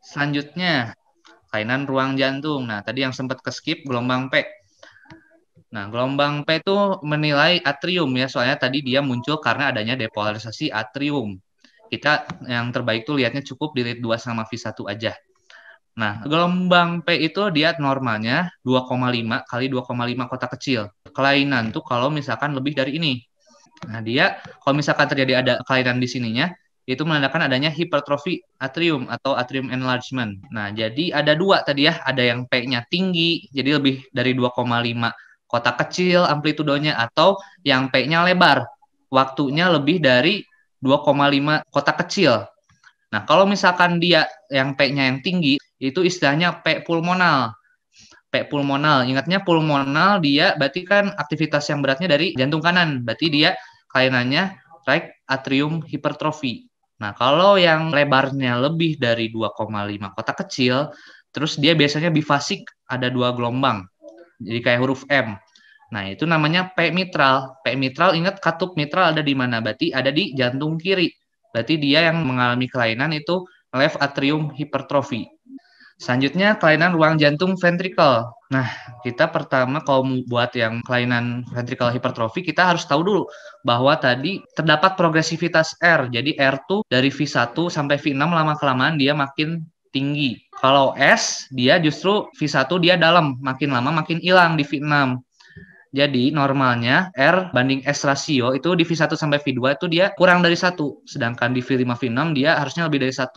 Selanjutnya, kelainan ruang jantung. Nah, tadi yang sempat ke-skip gelombang P. Nah, gelombang P itu menilai atrium ya, soalnya tadi dia muncul karena adanya depolarisasi atrium. Kita yang terbaik tuh lihatnya cukup di lead 2 sama V1 aja. Nah, gelombang P itu dia normalnya 2,5 kali 2,5 kotak kecil. Kelainan tuh kalau misalkan lebih dari ini. Nah, dia kalau misalkan terjadi ada kelainan di sininya, itu menandakan adanya hipertrofi atrium atau atrium enlargement. Nah, jadi ada dua tadi ya, ada yang P-nya tinggi, jadi lebih dari 2,5 kotak kecil amplitudonya, atau yang P-nya lebar, waktunya lebih dari 2,5 kotak kecil. Nah, kalau misalkan dia yang P-nya yang tinggi, itu istilahnya P pulmonal. P pulmonal, ingatnya pulmonal dia berarti kan aktivitas yang beratnya dari jantung kanan, berarti dia kelainannya right atrium hipertrofi. Nah, kalau yang lebarnya lebih dari 2,5 kotak kecil, terus dia biasanya bifasik, ada dua gelombang, jadi kayak huruf M. Nah, itu namanya P mitral. P mitral, ingat katup mitral ada di mana? Berarti ada di jantung kiri. Berarti dia yang mengalami kelainan itu left atrium hypertrophy. Selanjutnya, kelainan ruang jantung ventricle. Nah, kita pertama kalau buat yang kelainan ventricle hypertrophy, kita harus tahu dulu bahwa tadi terdapat progresivitas R. Jadi R tuh dari V1 sampai V6 lama-kelamaan dia makin tinggi. Kalau S, dia justru V1 dia dalam, makin lama makin hilang di V6. Jadi normalnya R banding S rasio itu di V1 sampai V2 itu dia kurang dari 1. Sedangkan di V5, V6 dia harusnya lebih dari 1.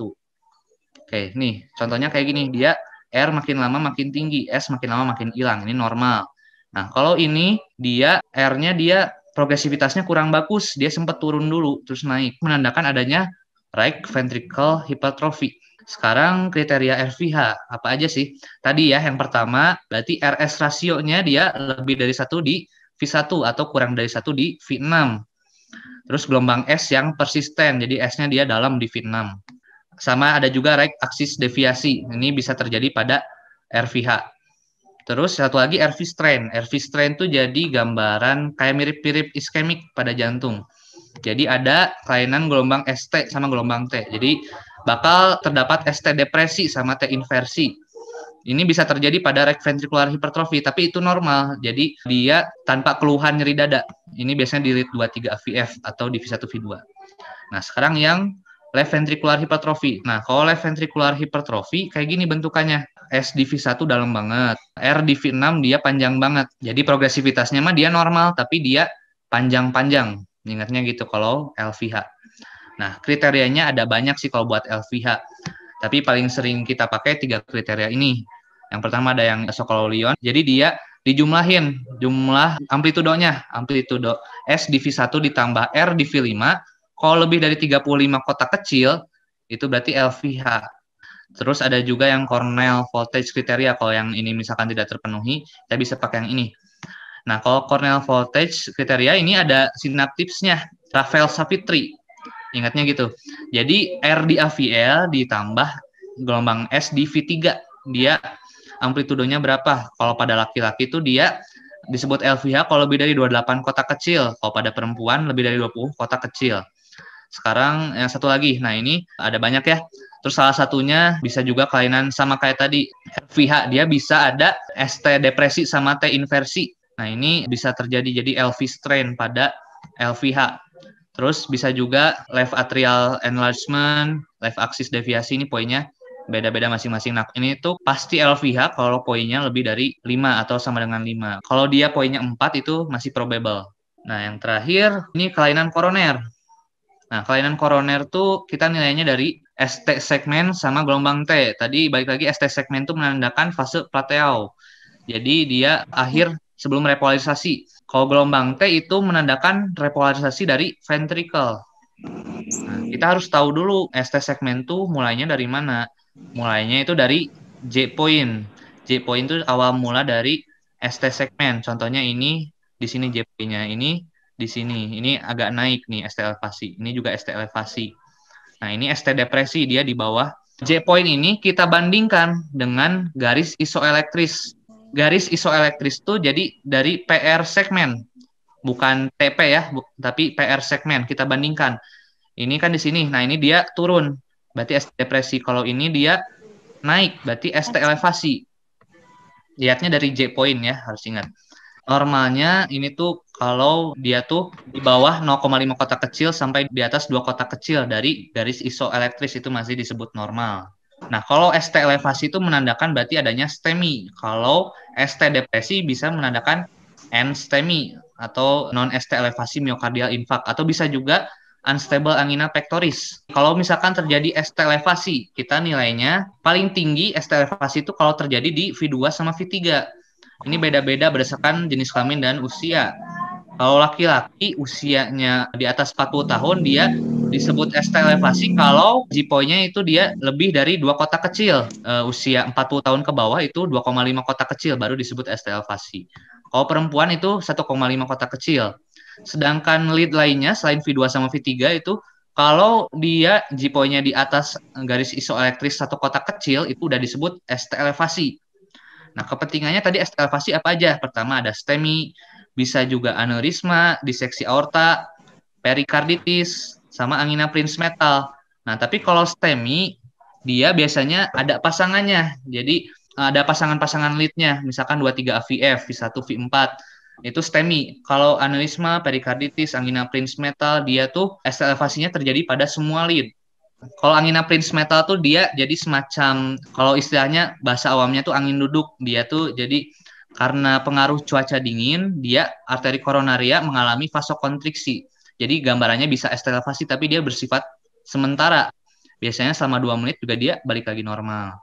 Oke, nih contohnya kayak gini. Dia R makin lama makin tinggi, S makin lama makin hilang. Ini normal. Nah, kalau ini dia R-nya dia progresivitasnya kurang bagus. Dia sempat turun dulu, terus naik. Menandakan adanya right ventricle hypertrophy. Sekarang kriteria RVH apa aja sih? Tadi ya yang pertama berarti RS rasionya dia lebih dari 1 di V1 atau kurang dari 1 di V6. Terus gelombang S yang persisten, jadi S-nya dia dalam di V6. Sama ada juga right axis deviasi. Ini bisa terjadi pada RVH. Terus satu lagi RV strain. RV strain itu jadi gambaran kayak mirip-mirip iskemik pada jantung. Jadi ada kelainan gelombang ST sama gelombang T. Jadi bakal terdapat ST depresi sama T inversi. Ini bisa terjadi pada right ventricular hypertrophy, tapi itu normal. Jadi dia tanpa keluhan nyeri dada. Ini biasanya di lead 23 AVF atau di V1 V2. Nah, sekarang yang left ventricular hypertrophy. Nah, kalau left ventricular hypertrophy kayak gini bentukannya. S di V1 dalam banget, R di V6 dia panjang banget. Jadi progresivitasnya mah dia normal, tapi dia panjang-panjang. Ingatnya gitu kalau LVH. Nah, kriterianya ada banyak sih kalau buat LVH. Tapi paling sering kita pakai 3 kriteria ini. Yang pertama ada yang Sokololion. Jadi dia dijumlahin jumlah amplitudonya. Amplitudo S di V1 ditambah R di V5. Kalau lebih dari 35 kotak kecil, itu berarti LVH. Terus ada juga yang Cornell voltage kriteria. Kalau yang ini misalkan tidak terpenuhi, kita bisa pakai yang ini. Nah, kalau Cornell voltage kriteria ini ada synaptipsnya, Rafael Savitri. Ingatnya gitu. Jadi R di AVL ditambah gelombang S di V3. Dia amplitudonya berapa? Kalau pada laki-laki itu dia disebut LVH kalau lebih dari 28 kotak kecil. Kalau pada perempuan lebih dari 20 kotak kecil. Sekarang yang satu lagi. Nah, ini ada banyak ya. Terus salah satunya bisa juga kelainan sama kayak tadi. LVH dia bisa ada ST depresi sama T inversi. Nah, ini bisa terjadi jadi LV strain pada LVH. Terus bisa juga left atrial enlargement, left axis deviasi, ini poinnya beda-beda masing-masing. Nah, ini tuh pasti LVH kalau poinnya lebih dari 5 atau sama dengan 5. Kalau dia poinnya 4 itu masih probable. Nah, yang terakhir ini kelainan koroner. Nah, kelainan koroner tuh kita nilainya dari ST segmen sama gelombang T. Tadi balik lagi ST segmen tuh menandakan fase plateau. Jadi dia akhir sebelum repolarisasi. Kalau gelombang T itu menandakan repolarisasi dari ventricle. Nah, kita harus tahu dulu ST segmen tuh mulainya dari mana. Mulainya itu dari J point. J point itu awal mula dari ST segmen. Contohnya ini di sini J point-nya, ini di sini. Ini agak naik nih ST elevasi. Ini juga ST elevasi. Nah, ini ST depresi dia di bawah. J point ini kita bandingkan dengan garis isoelektris. Garis isoelektris itu jadi dari PR segmen, bukan TP ya, tapi PR segmen. Kita bandingkan. Ini kan di sini. Nah, ini dia turun. Berarti ST depresi. Kalau ini dia naik, berarti ST elevasi. Lihatnya dari J point ya, harus ingat. Normalnya ini tuh kalau dia tuh di bawah 0,5 kotak kecil sampai di atas 2 kotak kecil dari garis isoelektris itu masih disebut normal. Nah, kalau ST elevasi itu menandakan berarti adanya STEMI. Kalau ST depresi bisa menandakan NSTEMI atau non ST elevasi myocardial infarct atau bisa juga unstable angina pectoris. Kalau misalkan terjadi ST elevasi, kita nilainya paling tinggi ST elevasi itu kalau terjadi di V2 sama V3. Ini beda-beda berdasarkan jenis kelamin dan usia. Kalau laki-laki usianya di atas 40 tahun, dia disebut ST elevasi kalau G-point-nya itu dia lebih dari 2 kotak kecil. Usia 40 tahun ke bawah itu 2,5 kotak kecil baru disebut ST elevasi. Kalau perempuan itu 1,5 kotak kecil. Sedangkan lead lainnya selain V2 sama V3 itu kalau dia G-point-nya di atas garis isoelektris 1 kotak kecil itu udah disebut ST elevasi. Nah, kepentingannya tadi ST elevasi apa aja? Pertama ada STEMI, bisa juga aneurisma, diseksi aorta, perikarditis, sama angina Prince metal. Nah, tapi kalau STEMI, dia biasanya ada pasangannya. Jadi, ada pasangan-pasangan leadnya, misalkan 23 AVF, V1, V4, itu STEMI. Kalau aneurisma, perikarditis, angina Prince metal, dia tuh ST elevasinya terjadi pada semua lead. Kalau angina Prince metal tuh dia jadi semacam, kalau istilahnya bahasa awamnya tuh angin duduk. Dia tuh jadi karena pengaruh cuaca dingin, dia arteri koronaria mengalami vasokonstriksi. Jadi gambarannya bisa ST elevasi tapi dia bersifat sementara. Biasanya selama 2 menit juga dia balik lagi normal.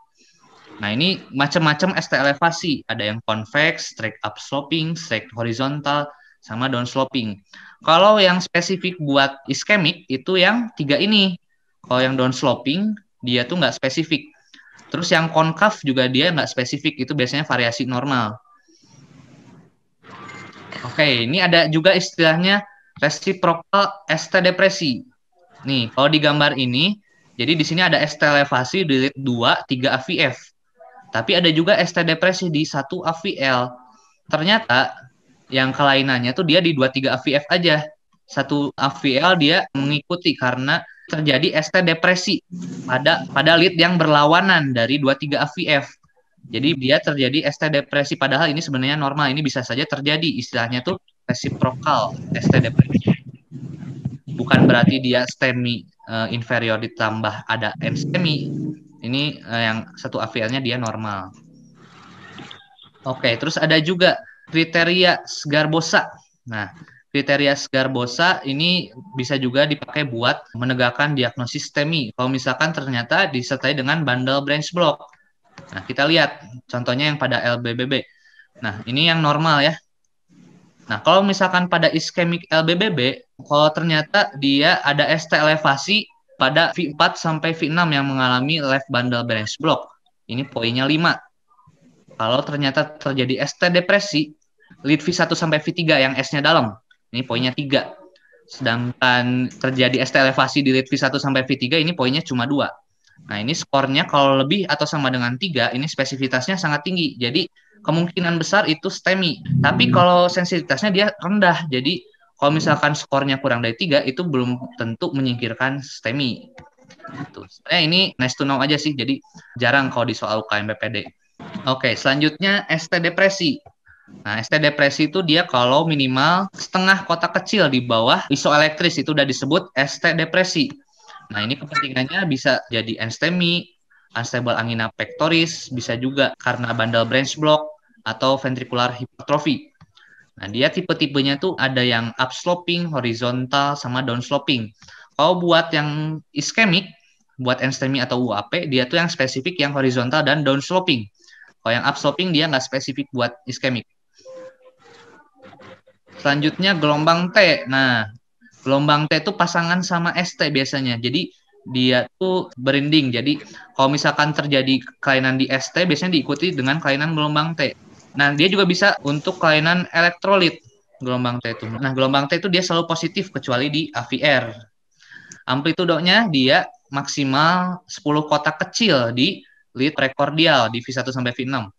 Nah, ini macam-macam ST elevasi. Ada yang convex, straight up sloping, straight horizontal, sama down sloping. Kalau yang spesifik buat iskemik itu yang 3 ini. Kalau yang down sloping, dia tuh nggak spesifik. Terus yang konkav juga dia nggak spesifik. Itu biasanya variasi normal. Oke, ini ada juga istilahnya reciprocal ST depresi. Nih, kalau di gambar ini, jadi di sini ada ST elevasi di lead 2, 3 AVF. Tapi ada juga ST depresi di 1 AVL. Ternyata yang kelainannya tuh dia di 2-3 AVF aja. 1 AVL dia mengikuti karena terjadi ST depresi pada lead yang berlawanan dari 2-3 AVF. Jadi dia terjadi ST depresi padahal ini sebenarnya normal. Ini bisa saja terjadi. Istilahnya tuh reciprocal ST depresi. Bukan berarti dia STEMI inferior ditambah ada NSTEMI. Ini yang 1 AVL-nya dia normal. Oke, terus ada juga kriteria Sgarbosa. Nah, kriteria Sgarbosa ini bisa juga dipakai buat menegakkan diagnosis STEMI. Kalau misalkan ternyata disertai dengan bundle branch block. Nah, kita lihat contohnya yang pada LBBB. Nah, ini yang normal ya. Nah, kalau misalkan pada iskemik LBBB, kalau ternyata dia ada ST elevasi pada V4 sampai V6 yang mengalami left bundle branch block. Ini poinnya 5. Kalau ternyata terjadi ST depresi, lead V1 sampai V3 yang S-nya dalam, ini poinnya 3. Sedangkan terjadi ST elevasi di lead V1 sampai V3, ini poinnya cuma 2. Nah, ini skornya kalau lebih atau sama dengan 3, ini spesifitasnya sangat tinggi. Jadi, kemungkinan besar itu STEMI. Tapi kalau sensitivitasnya dia rendah. Jadi, kalau misalkan skornya kurang dari 3, itu belum tentu menyingkirkan STEMI. Gitu. Sebenarnya ini nice to know aja sih, jadi jarang kalau di soal UKM PPD. Oke, selanjutnya ST depresi. Nah, ST depresi itu dia kalau minimal setengah kotak kecil di bawah isoelektris itu udah disebut ST depresi. Nah, ini kepentingannya bisa jadi NSTEMI, unstable angina pectoris, bisa juga karena bundle branch block atau ventricular hypertrophy. Nah, dia tipe-tipenya tuh ada yang upsloping, horizontal, sama downsloping. Kalau buat yang iskemik, buat NSTEMI atau UAP, dia tuh yang spesifik yang horizontal dan downsloping. Kalau yang upsloping dia nggak spesifik buat iskemik. Selanjutnya gelombang T. Nah, gelombang T itu pasangan sama ST biasanya. Jadi dia tuh berending. Jadi kalau misalkan terjadi kelainan di ST, biasanya diikuti dengan kelainan gelombang T. Nah, dia juga bisa untuk kelainan elektrolit gelombang T itu. Nah, gelombang T itu dia selalu positif kecuali di AVR. Amplitudenya dia maksimal 10 kotak kecil di lead prekordial di V1 sampai V6.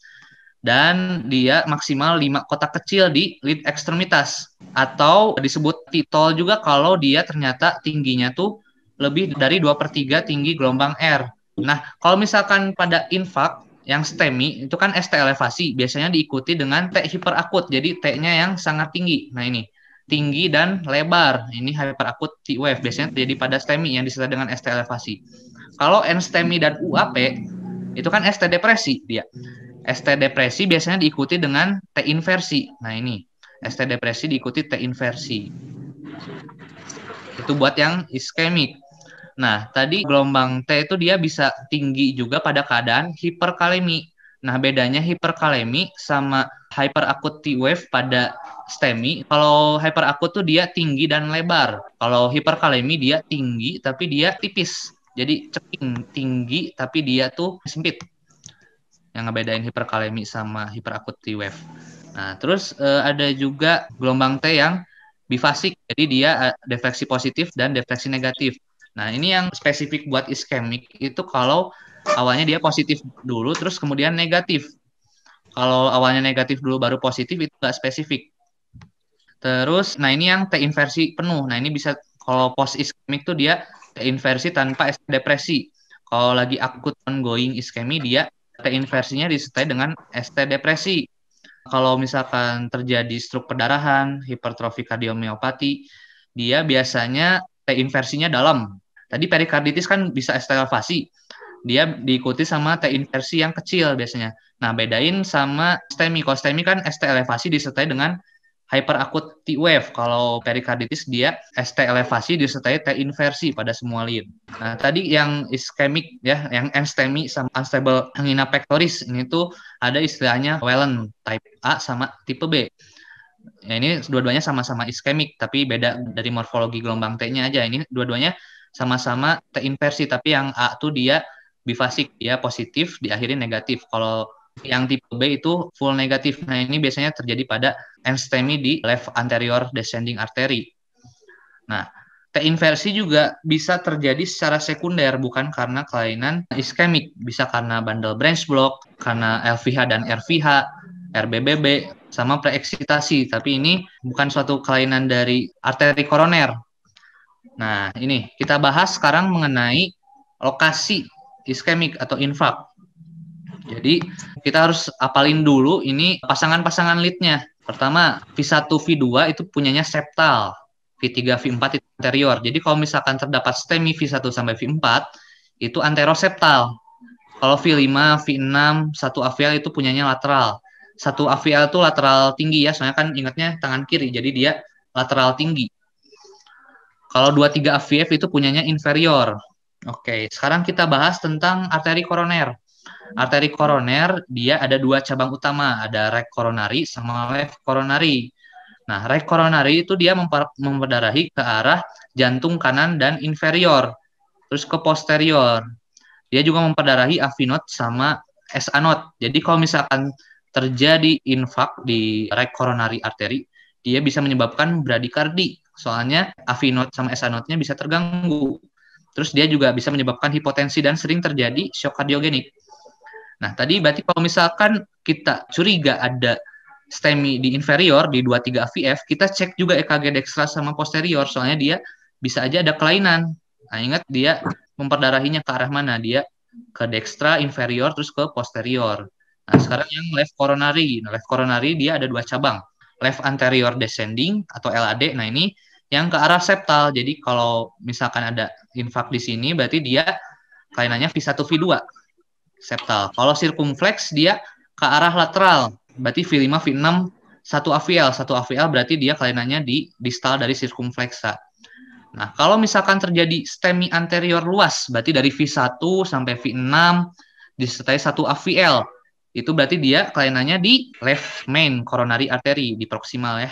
Dan dia maksimal 5 kotak kecil di lead ekstremitas. Atau disebut titol juga kalau dia ternyata tingginya tuh lebih dari 2/3 tinggi gelombang R. Nah, kalau misalkan pada infak yang STEMI itu kan ST elevasi, biasanya diikuti dengan T hiperakut. Jadi T-nya yang sangat tinggi. Nah, ini tinggi dan lebar. Ini hyperakut T wave biasanya terjadi pada STEMI yang disertai dengan ST elevasi. Kalau N STEMI dan UAP itu kan ST depresi dia. ST depresi biasanya diikuti dengan T inversi. Nah, ini ST depresi diikuti T inversi. Itu buat yang iskemik. Nah, tadi gelombang T itu dia bisa tinggi juga pada keadaan hiperkalemi. Nah, bedanya hiperkalemi sama hyperakut T wave pada STEMI, kalau hyperakut tuh dia tinggi dan lebar. Kalau hiperkalemi dia tinggi tapi dia tipis. Jadi ceping tinggi tapi dia tuh sempit. Yang ngebedain hiperkalemi sama hyperakut T wave. Nah, terus ada juga gelombang T yang bifasik. Jadi dia defleksi positif dan defleksi negatif. Nah, ini yang spesifik buat iskemik itu kalau awalnya dia positif dulu, terus kemudian negatif. Kalau awalnya negatif dulu baru positif itu nggak spesifik. Terus, nah ini yang T inversi penuh. Nah, ini bisa kalau post iskemik tuh dia T inversi tanpa depresi. Kalau lagi akut ongoing iskemi dia T inversinya disertai dengan ST depresi. Kalau misalkan terjadi stroke perdarahan, hipertrofi kardiomiopati, dia biasanya T inversinya dalam. Tadi perikarditis kan bisa ST elevasi. Dia diikuti sama T inversi yang kecil biasanya. Nah, bedain sama STEMI. Kalau STEMI kan ST elevasi disertai dengan hyperakut T wave. Kalau perikarditis dia ST elevasi disertai T inversi pada semua lead. Nah, tadi yang iskemik ya, yang STEMI sama unstable angina pectoris ini tuh ada istilahnya Wellen type A sama tipe B. Ya, ini dua-duanya sama-sama iskemik tapi beda dari morfologi gelombang T-nya aja. Ini dua-duanya sama-sama T inversi tapi yang A tuh dia bifasik, dia positif diakhiri negatif. Kalau yang tipe B itu full negatif. Nah, ini biasanya terjadi pada STEMI di left anterior descending artery. Nah, T inversi juga bisa terjadi secara sekunder, bukan karena kelainan iskemik. Bisa karena bundle branch block, karena LVH dan RVH, RBBB, sama preeksitasi. Tapi ini bukan suatu kelainan dari arteri koroner. Nah, ini kita bahas sekarang mengenai lokasi iskemik atau infak. Jadi kita harus apalin dulu ini pasangan-pasangan lead-nya. Pertama, V1, V2 itu punyanya septal. V3, V4 itu anterior. Jadi kalau misalkan terdapat STEMI V1 sampai V4, itu anteroseptal. Kalau V5, V6, 1 AVL itu punyanya lateral. 1 AVL itu lateral tinggi ya, soalnya kan ingatnya tangan kiri, jadi dia lateral tinggi. Kalau 2-3 AVF itu punyanya inferior. Oke, sekarang kita bahas tentang arteri koroner. Arteri koroner dia ada dua cabang utama, ada right coronary sama left coronary. Nah, right coronary itu dia memperdarahi ke arah jantung kanan dan inferior, terus ke posterior. Dia juga memperdarahi AV node sama SA node. Jadi kalau misalkan terjadi infak di right coronary artery, dia bisa menyebabkan bradikardi. Soalnya AV node sama SA node-nya bisa terganggu. Terus dia juga bisa menyebabkan hipotensi dan sering terjadi shock kardiogenik. Nah, tadi berarti kalau misalkan kita curiga ada STEMI di inferior, di 2-3 AVF, kita cek juga EKG dekstra sama posterior, soalnya dia bisa aja ada kelainan. Nah, ingat dia memperdarahinya ke arah mana? Dia ke dekstra, inferior, terus ke posterior. Nah, sekarang yang left coronary. Nah, left coronary dia ada dua cabang. Left anterior descending atau LAD. Nah, ini yang ke arah septal. Jadi kalau misalkan ada infak di sini, berarti dia kelainannya V1, V2 septal. Kalau circumflex dia ke arah lateral. Berarti V5, V6, 1 AVL. 1 AVL berarti dia kelainannya di distal dari circumflexa. Nah, kalau misalkan terjadi STEMI anterior luas, berarti dari V1 sampai V6 disertai 1 AVL. Itu berarti dia kelainannya di left main coronary artery, di proximal ya.